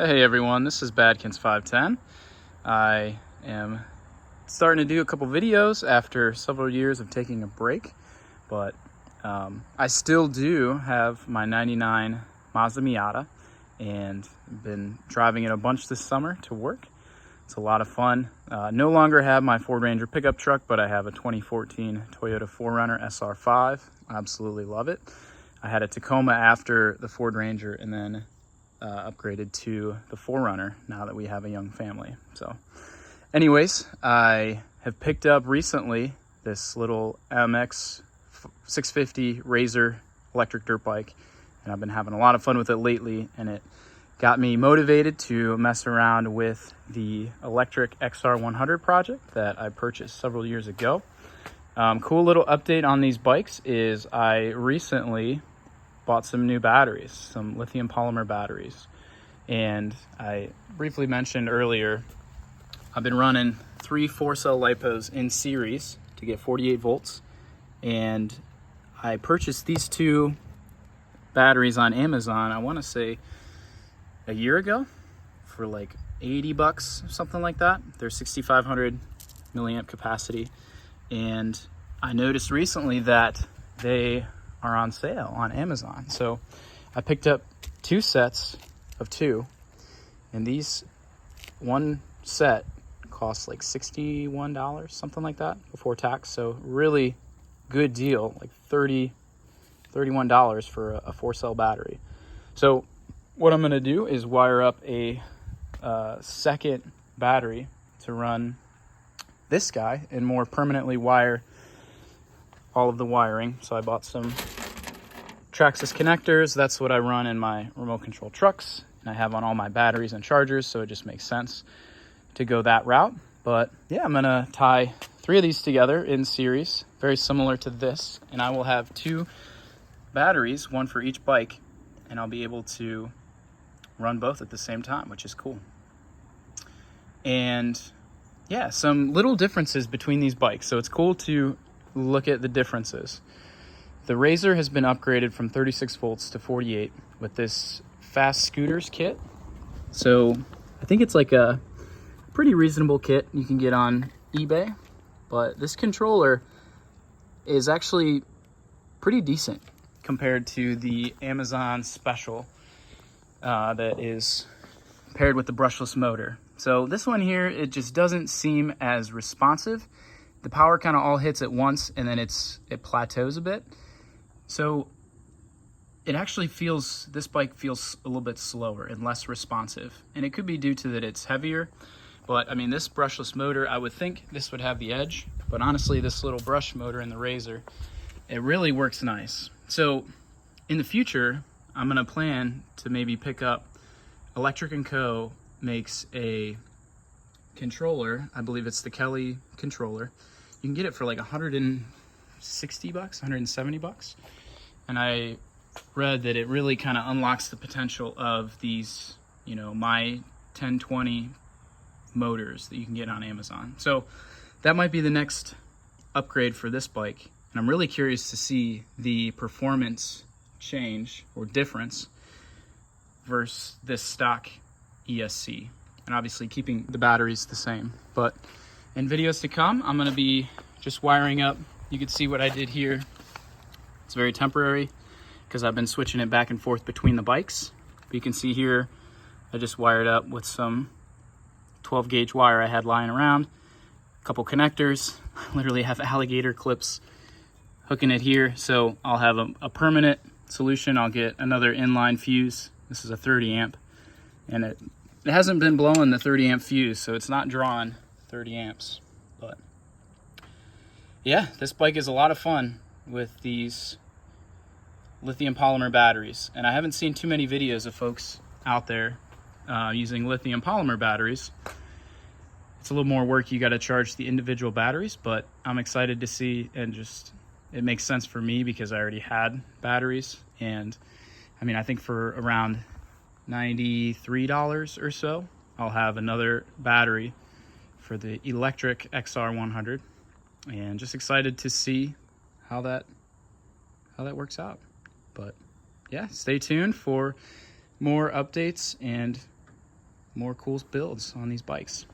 Hey everyone, this is Badkins510. I am starting to do a couple videos after several years of taking a break, but I still do have my 99 Mazda Miata and been driving it a bunch this summer to work. It's a lot of fun. No longer have my Ford Ranger pickup truck, but I have a 2014 Toyota 4Runner SR5. Absolutely love it. I had a Tacoma after the Ford Ranger and then upgraded to the 4Runner now that we have a young family. So anyways, I have picked up recently this little MX 650 Razor electric dirt bike, and I've been having a lot of fun with it lately, and it got me motivated to mess around with the electric EXR100 project that I purchased several years ago. Cool little update on these bikes is I recently bought some new batteries, some lithium polymer batteries. And I briefly mentioned earlier, I've been running 3 4-cell lipos in series to get 48 volts. And I purchased these 2 batteries on Amazon, I wanna say a year ago, for like 80 bucks, something like that. They're 6,500 milliamp capacity. And I noticed recently that they are on sale on Amazon. So I picked up 2 sets of 2, and these one set costs like $61, something like that, before tax. So really good deal, like $31 for a 4-cell battery. So what I'm gonna do is wire up a second battery to run this guy and more permanently wire all of the wiring. So I bought some Traxxas connectors. That's what I run in my remote control trucks, and I have on all my batteries and chargers, so it just makes sense to go that route. But yeah, I'm gonna tie 3 of these together in series, very similar to this, and I will have 2 batteries, one for each bike, and I'll be able to run both at the same time, which is cool. And yeah, some little differences between these bikes, so it's cool to look at the differences. The Razor has been upgraded from 36 volts to 48 with this fast scooters kit. So I think it's like a pretty reasonable kit you can get on eBay, but this controller is actually pretty decent compared to the Amazon Special that is paired with the brushless motor. So this one here, it just doesn't seem as responsive. The power kind of all hits at once, and then it plateaus a bit. So it actually this bike feels a little bit slower and less responsive. And it could be due to that it's heavier, but I mean, this brushless motor, I would think this would have the edge, but honestly, this little brush motor in the Razor, it really works nice. So in the future, I'm gonna plan to maybe pick up Electric & Co. makes a controller. I believe it's the Kelly controller. You can get it for like 160 bucks, 170 bucks. And I read that it really kind of unlocks the potential of these, my 1020 motors that you can get on Amazon. So that might be the next upgrade for this bike. And I'm really curious to see the performance change or difference versus this stock ESC. And obviously keeping the batteries the same. But in videos to come, I'm gonna be just wiring up. You can see what I did here. It's very temporary because I've been switching it back and forth between the bikes. But you can see here, I just wired up with some 12 gauge wire I had lying around, a couple connectors. I literally have alligator clips hooking it here. So I'll have a permanent solution. I'll get another inline fuse. This is a 30 amp, and it hasn't been blowing the 30 amp fuse, so it's not drawing 30 amps. But yeah, this bike is a lot of fun with these lithium polymer batteries. And I haven't seen too many videos of folks out there using lithium polymer batteries. It's a little more work. You got to charge the individual batteries, but I'm excited to see, and just it makes sense for me because I already had batteries. And I mean, I think for around $93 or so, I'll have another battery for the electric EXR100, and just excited to see how that works out. But yeah, stay tuned for more updates and more cool builds on these bikes.